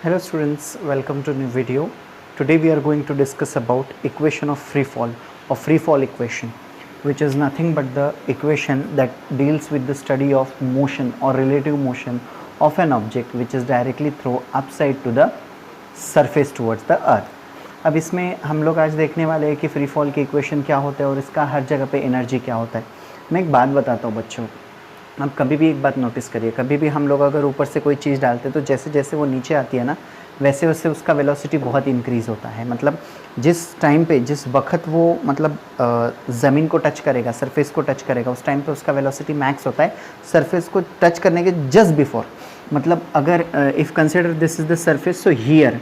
Hello students, welcome to new video. Today we are going to discuss about equation of free fall or free fall equation, which is nothing but the equation that deals with the study of motion or relative motion of an object which is directly thrown upside to the surface towards the earth. अब इसमें हम लोग आज देखने वाले हैं कि free fall की इक्वेशन क्या होता है और इसका हर जगह पे एनर्जी क्या होता है. मैं एक बात बताता हूँ बच्चों, अब कभी भी एक बात नोटिस करिए, कभी भी हम लोग अगर ऊपर से कोई चीज़ डालते हैं तो जैसे जैसे वो नीचे आती है ना, वैसे वैसे उसका वेलोसिटी बहुत इंक्रीज़ होता है. मतलब जिस टाइम पे जिस वक्त वो मतलब ज़मीन को टच करेगा, सरफेस को टच करेगा, उस टाइम पे उसका वेलोसिटी मैक्स होता है सरफेस को टच करने के जस्ट बिफोर. मतलब अगर if consider this is the surface, so here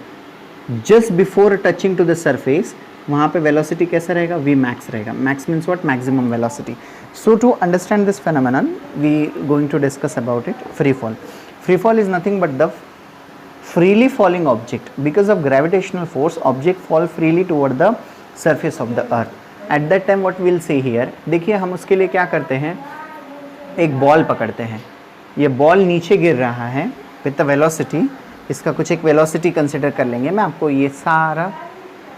just before touching to the surface वहाँ पे वेलोसिटी कैसा रहेगा, वी मैक्स रहेगा. Max means what, maximum velocity. So to understand this phenomenon, we going to discuss about it. Free fall. Free fall is nothing but the freely falling object. Because of gravitational force, object fall freely toward the surface of the earth. At that time, what we'll see here. देखिए हम उसके लिए क्या करते हैं, एक ball पकड़ते हैं. ये बॉल नीचे गिर रहा है with the velocity. इसका कुछ एक वेलोसिटी कंसिडर कर लेंगे. मैं आपको ये सारा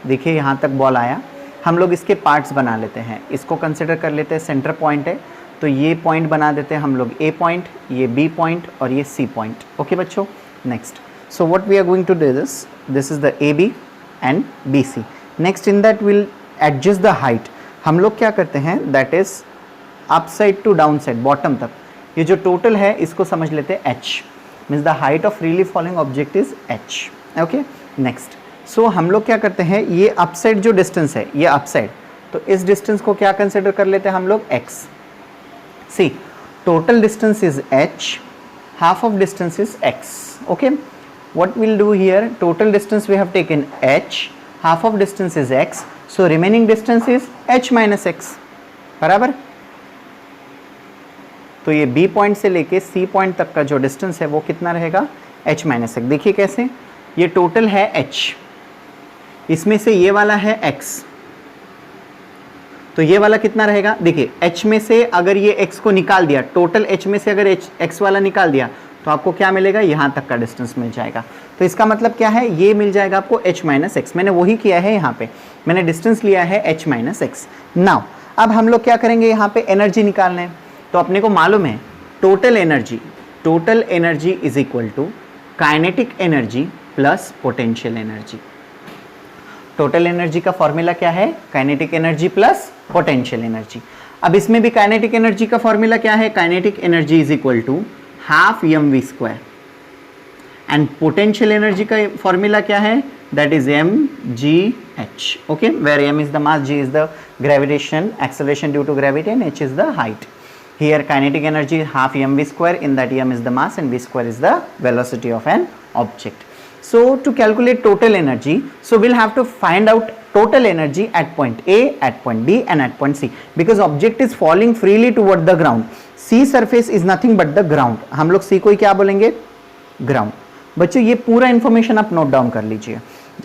देखिए यहाँ तक बॉल आया. हम लोग इसके पार्ट्स बना लेते हैं. इसको कंसिडर कर लेते हैं सेंटर पॉइंट है, तो ये पॉइंट बना देते हैं हम लोग ए पॉइंट, ये बी पॉइंट और ये सी पॉइंट. ओके बच्चों, next. So what we are going to do this is the A B and B C. Next in that will adjust the height. हम लोग क्या करते हैं, that is up side to down side, bottom तक. ये जो total है इसको समझ लेते हैं H, means the height of freely falling object is H. Okay, next. So हम लोग क्या करते हैं, ये अपसाइड जो डिस्टेंस है, ये अपसाइड, तो इस डिस्टेंस को क्या कंसिडर कर लेते हैं हम लोग, x. See total distance is h, half of distance is x. Okay, what will do here, total distance we have taken h, half of distance is x, so remaining distance is h minus x. बराबर. तो ये b point से लेके c point तक का जो distance है वो कितना रहेगा, h माइनस x. देखिए कैसे, ये टोटल है h, इसमें से ये वाला है x, तो ये वाला कितना रहेगा. देखिए h में से अगर ये x को निकाल दिया, टोटल h में से अगर x वाला निकाल दिया तो आपको क्या मिलेगा, यहां तक का डिस्टेंस मिल जाएगा. तो इसका मतलब क्या है, ये मिल जाएगा आपको h माइनस एक्स. मैंने वही किया है, यहाँ पे मैंने डिस्टेंस लिया है h माइनस एक्स. नाउ अब हम लोग क्या करेंगे, यहाँ पे एनर्जी निकालना है. तो अपने को मालूम है total energy is equal to kinetic energy plus potential energy. Total energy का फॉर्मूला क्या है, kinetic energy plus potential energy. अब इसमें भी काइनेटिक एनर्जी का फॉर्मूला क्या है, kinetic energy is equal to half M V square. And potential energy का फॉर्मूला क्या है, that is M G H. Okay, where M is the mass, G is the gravitation acceleration due to gravity and H is the height. Here kinetic energy half mv square, in that m is the mass and v square is the velocity of an object. So to calculate total energy, so we'll have to find out total energy at point A, at point B and at point C, because object is falling freely toward the ground. C surface is nothing but the ground. हम लोग C को क्या बोलेंगे, ground. बच्चों ये पूरा information आप note down कर लीजिए.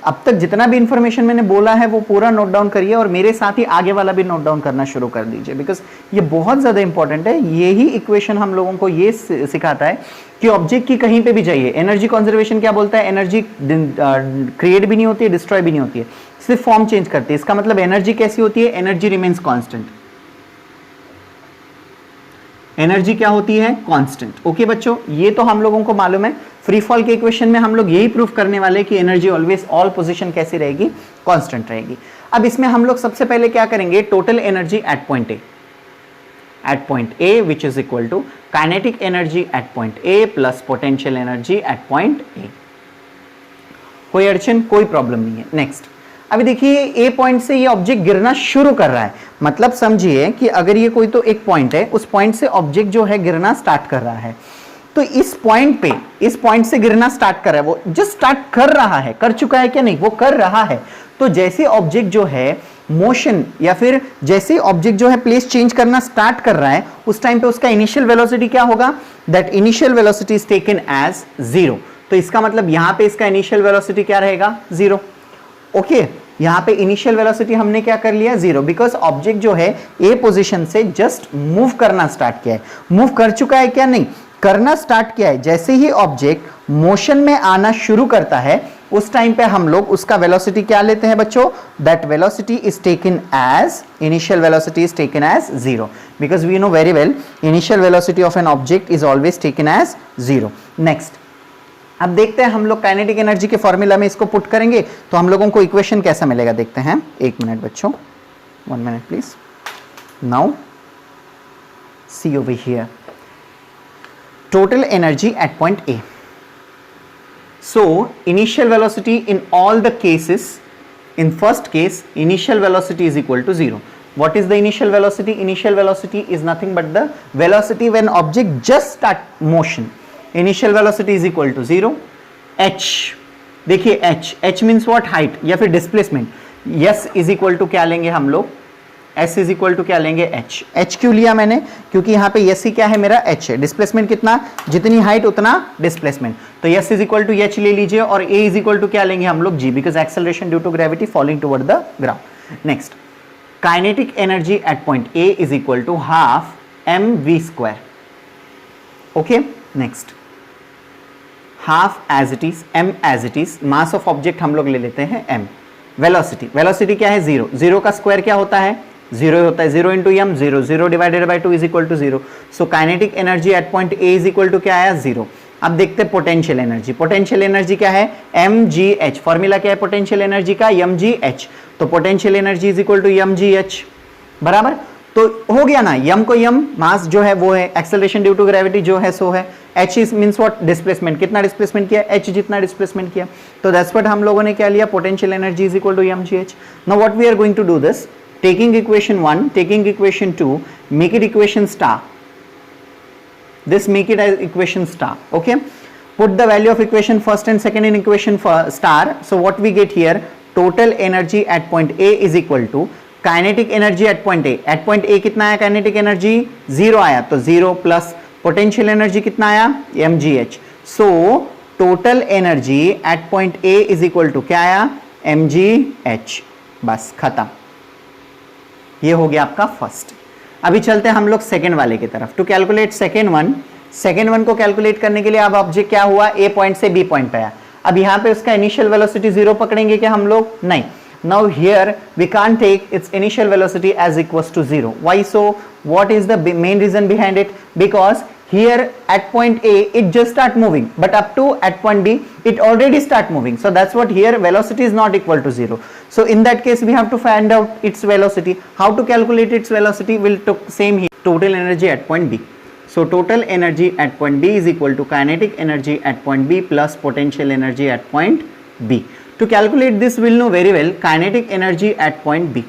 अब तक जितना भी इंफॉर्मेशन मैंने बोला है वो पूरा नोट डाउन करिए और मेरे साथ ही आगे वाला भी नोट डाउन करना शुरू कर दीजिए, बिकॉज ये बहुत ज़्यादा इंपॉर्टेंट है. यही इक्वेशन हम लोगों को ये सिखाता है कि ऑब्जेक्ट की कहीं पे भी जाइए, एनर्जी कंजर्वेशन क्या बोलता है, एनर्जी क्रिएट भी नहीं होती है, डिस्ट्रॉय भी नहीं होती है, सिर्फ फॉर्म चेंज करती है. इसका मतलब एनर्जी कैसी होती है, एनर्जी रिमेन्स कॉन्स्टेंट. एनर्जी क्या होती है, कांस्टेंट. ओके बच्चों, ये तो हम लोगों को मालूम है. फ्री फॉल के इक्वेशन में हम लोग यही प्रूफ करने वाले कि एनर्जी ऑलवेज ऑल पोजीशन कैसी रहेगी, कांस्टेंट रहेगी. अब इसमें हम लोग सबसे पहले क्या करेंगे, total energy at point A which is equal to kinetic energy at point A plus potential energy at point A. कोई अड़चन, कोई प्रॉब्लम नहीं है. नेक्स्ट. अभी देखिए ए पॉइंट से ये ऑब्जेक्ट गिरना शुरू कर रहा है. मतलब समझिए कि अगर ये कोई तो एक पॉइंट है, उस पॉइंट से ऑब्जेक्ट जो है गिरना स्टार्ट कर रहा है. तो इस पॉइंट से गिरना स्टार्ट कर रहा है, वो जस्ट स्टार्ट कर रहा है, कर चुका है क्या नहीं, वो कर रहा है. तो जैसे ऑब्जेक्ट जो है मोशन या फिर जैसे ऑब्जेक्ट जो है प्लेस चेंज करना स्टार्ट कर रहा है, उस टाइम पे उसका इनिशियल वेलोसिटी क्या होगा, that initial velocity is taken as 0. तो इसका मतलब यहां पे इसका इनिशियल वेलोसिटी क्या रहेगा, 0. ओके, यहाँ पे इनिशियल वेलोसिटी हमने क्या कर लिया, 0, बिकॉज ऑब्जेक्ट जो है ए पोजीशन से जस्ट मूव करना स्टार्ट किया है. मूव कर चुका है क्या नहीं, करना स्टार्ट किया है, जैसे ही ऑब्जेक्ट मोशन में आना शुरू करता है उस टाइम पे हम लोग उसका वेलोसिटी क्या लेते हैं बच्चों, that velocity is taken as, initial velocity is taken as 0, because we know very well initial velocity of an object is always taken as 0. Next, अब देखते हैं हम लोग काइनेटिक एनर्जी के फॉर्मूला में इसको पुट करेंगे तो हम लोगों को इक्वेशन कैसा मिलेगा, देखते हैं. एक मिनट बच्चों, 1 minute please. Now see over here, total energy at point A. So initial velocity in all the cases, in first case initial velocity is equal to 0. What is the initial velocity? Initial velocity is nothing but the velocity when object just start motion. Initial velocity is equal to 0. h, देखिए h means what, height या फिर displacement. s is equal to क्या लेंगे हम लोग, s is equal to क्या लेंगे, h क्यों लिया मैंने, क्योंकि यहाँ पे s ही क्या है मेरा, h है. डिस्प्लेसमेंट कितना, जितनी हाइट उतना डिस्प्लेसमेंट, तो s is equal to h ले लीजिए और a इज इक्वल टू क्या लेंगे हम लोग, g, because acceleration due to gravity falling toward the ground. Next, kinetic energy at point a is equal to half mv². Okay, next, half as it is, m as it is, mass of object हम लोग ले लेते हैं m. Velocity क्या है, 0. 0 का square क्या होता है, 0 होता है. 0 into m, 0. 0 divided by 2 is equal to 0. So kinetic energy at point A is equal to क्या आया, 0. अब देखते हैं पोटेंशियल एनर्जी. पोटेंशियल एनर्जी क्या है, mgh. फॉर्मूला क्या है पोटेंशियल एनर्जी का, mgh. तो potential energy is equal to mgh, बराबर. तो हो गया ना, m को m, मास जो है वो है, एक्सेलरेशन ड्यू टू ग्रेविटी जो है सो है, h is means what, displacement. कितना डिस्प्लेसमेंट किया, h जितना डिस्प्लेसमेंट किया. तो दैट्स व्हाट हम लोगों ने क्या लिया, potential energy is equal to mgh. Now what we are going to do this, taking equation 1, taking equation 2, make it equation star. This make it as equation star. Okay, put the value of equation first and second in equation star. So what we get here, total energy at point A is equal to kinetic energy at point A. At point A कितना आया kinetic energy, 0 आया, तो 0 plus potential energy कितना आया, mgh. So total energy at point A is equal to क्या आया, mgh. बस खत्म. ये हो गया आपका फर्स्ट. अभी चलते हैं हम लोग सेकेंड वाले की तरफ. टू कैलकुलेट सेकेंड वन को कैलकुलेट करने के लिए अब ऑब्जेक्ट क्या हुआ, ए पॉइंट से बी पॉइंट पे आया. अब यहाँ पे उसका इनिशियल वेलोसिटी 0 पकड़ेंगे क्या हम लोग, नहीं. Now here we can't take its initial velocity as equals to 0. Why so, what is the main reason behind it, because here at point A it just start moving, but up to at point B it already start moving. So that's what here velocity is not equal to 0. So in that case we have to find out its velocity. How to calculate its velocity, will took same here, total energy at point B. So total energy at point B is equal to kinetic energy at point B plus potential energy at point B. To calculate this we'll know very well kinetic energy at point B,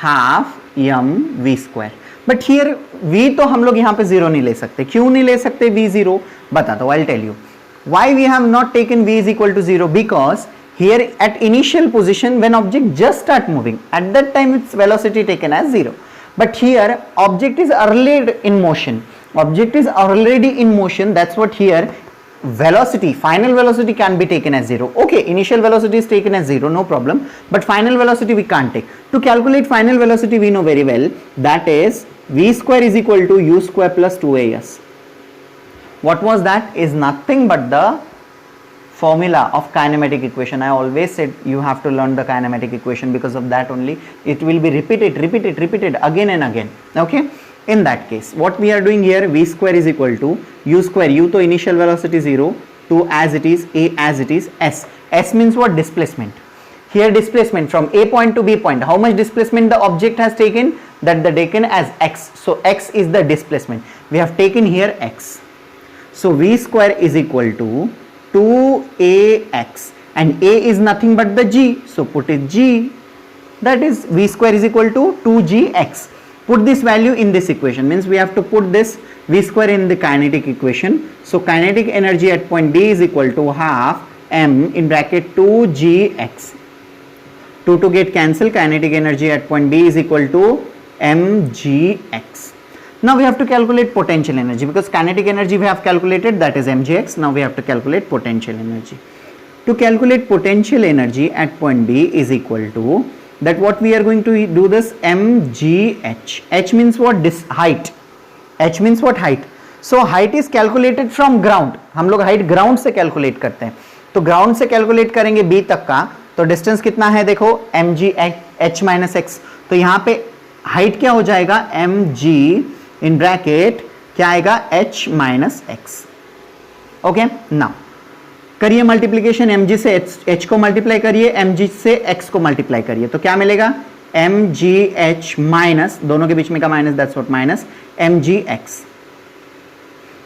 half mv². But here v तो हम लोग यहाँ पे 0 नहीं ले सकते. क्यों नहीं ले सकते v 0, बता दो. I will tell you why we have not taken v is equal to 0, because here at initial position when object just start moving, at that time its velocity taken as 0. But here object is early in motion, object is already in motion. That's what here velocity, final velocity can be taken as 0. Okay, initial velocity is taken as 0, no problem, but final velocity we can't take. To calculate final velocity we know very well, that is v square is equal to u square plus 2as. What was that, is nothing but the formula of kinematic equation. I always said you have to learn the kinematic equation, because of that only it will be repeated again and again. Okay, in that case what we are doing here, v square is equal to u square, u to initial velocity 0, 2 as it is, a as it is, s means what, displacement. Here displacement from a point to b point, how much displacement the object has taken, that the taken as x. So x is the displacement, we have taken here x. So v square is equal to 2ax, and a is nothing but the g, so put it g, that is v square is equal to 2gx. Put this value in this equation, means we have to put this v square in the kinetic equation. So kinetic energy at point D is equal to half m in bracket 2gx. 2 to get cancel, kinetic energy at point B is equal to mgx. Now we have to calculate potential energy, because kinetic energy we have calculated, that is mgx. Now we have to calculate potential energy. To calculate potential energy at point B is equal to, that what we are going to do this, mgh. h means what, this height. H means what, height. So height is calculated from ground, हम लोग height ground से calculate करते हैं, तो ground से calculate करेंगे B तक का, तो डिस्टेंस कितना है देखो mg h माइनस एक्स, तो यहां पे हाइट क्या हो जाएगा mg इन ब्रैकेट क्या आएगा h minus x. Okay, now करिए मल्टीप्लीकेशन, mg से h को मल्टीप्लाई करिए, mg से x को मल्टीप्लाई करिए, तो क्या मिलेगा mgh माइनस, दोनों के बीच में का minus, that's what minus mgx,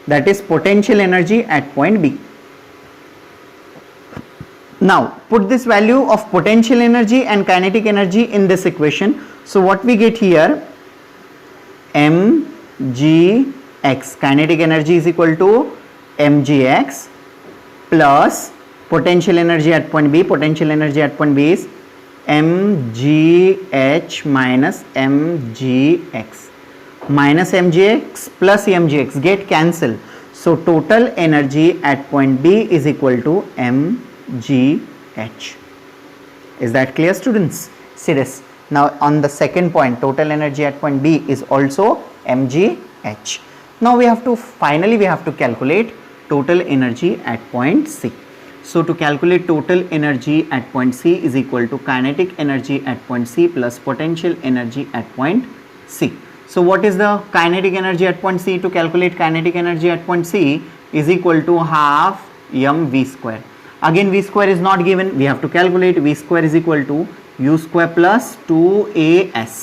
that is potential energy at point B. Now put this value of potential energy and kinetic energy in this equation. So what we get here, mgx, kinetic energy is equal to mgx plus potential energy at point B. Potential energy at point B is mgh minus mgx. Minus mgx plus mgx get cancel, so total energy at point B is equal to mgh. Is that clear, students? See this. Now on the second point, total energy at point B is also mgh. Now we have to calculate total energy at point C. So to calculate total energy at point C is equal to kinetic energy at point C plus potential energy at point C. So what is the kinetic energy at point C? To calculate kinetic energy at point C is equal to half mv square. Again v square is not given, we have to calculate. V square is equal to u square plus 2as.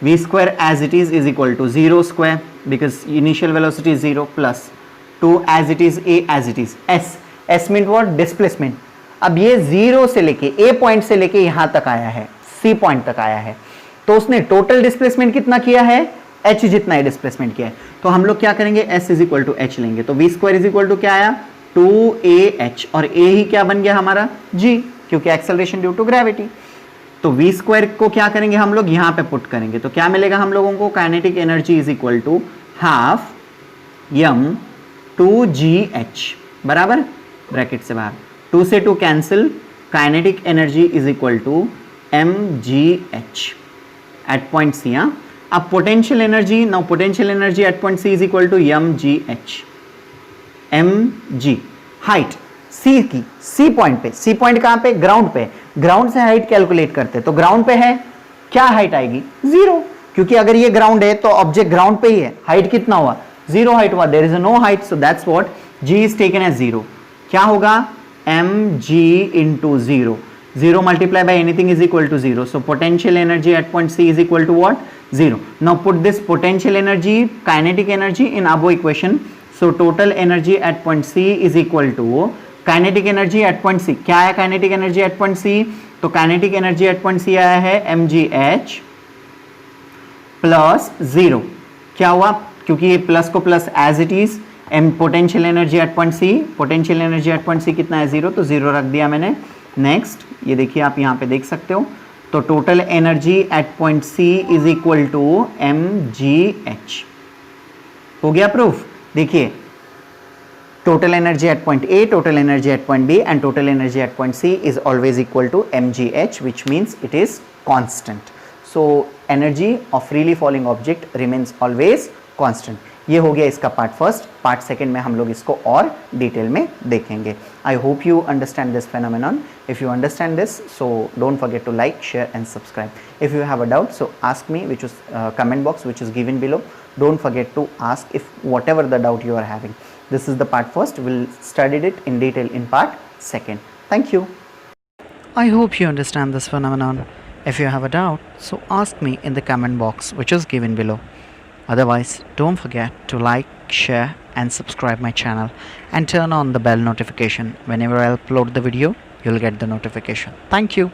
V square as it is equal to 0 square because initial velocity is 0 plus 2 as it is, a as it is, s means what? Displacement. अब ये 0 से लेके a point से लेके यहां तक आया है, c पॉइंट तक आया है, तो उसने टोटल डिस्प्लेसमेंट कितना किया है, h जितना ही डिस्प्लेसमेंट किया है, तो हम लोग क्या करेंगे s is equal to h लेंगे, तो v square is equal to क्या आया 2ah, और a ही क्या बन गया हमारा g, क्योंकि एक्सेलरेशन ड्यू टू ग्रेविटी। तो v स्क्वायर को क्या करेंगे हम लोग यहां पे पुट करेंगे, तो क्या मिलेगा हम लोगों को, kinetic energy is equal to half m 2gh, बराबर, ब्रैकेट से बाहर 2 से 2 cancel, kinetic energy is equal to mgh at point C. अब potential energy, now potential energy at point C is equal to mgh, mg height C की, C point पे, C point कहां पे, ground पे, ground से height calculate करते, तो ground पे है, क्या हाइट आएगी 0, क्योंकि अगर ये ग्राउंड है तो ऑब्जेक्ट ग्राउंड पे ही है, हाइट कितना हुआ 0 हाइट हुआ, there is no height, so that's what g is taken as 0, क्या होगा mg into 0, 0 multiplied by anything is equal to 0. So potential energy at point C is equal to what? 0. Now put this potential energy, kinetic energy in above equation. So total energy at point C is equal to kinetic energy at point C. क्या है kinetic energy at point C? तो kinetic energy at point C आया है mgh plus 0. क्या हुआ? क्योंकि ये plus को plus as it is, potential energy at point C, potential energy at point C कितना है 0, तो 0 रख दिया मैंने। नेक्स्ट ये देखिए आप यहाँ पे देख सकते हो, तो total energy at point C is equal to mgh, हो गया प्रूफ। देखिए total energy at point A, total energy at point B and total energy at point C is always equal to mgh, which means it is constant. So energy of freely falling object remains always constant. ये हो गया इसका part first. Part second में हम लोग इसको और detail में देखेंगे। I hope you understand this phenomenon. If you understand this, so don't forget to like, share and subscribe. If you have a doubt, so ask me, which is comment box which is given below. Don't forget to ask if whatever the doubt you are having. This is the part first. We'll study it in detail in part second. Thank you. I hope you understand this phenomenon. If you have a doubt, so ask me in the comment box which is given below. Otherwise, don't forget to like, share and subscribe my channel and turn on the bell notification. Whenever I upload the video, you'll get the notification. Thank you.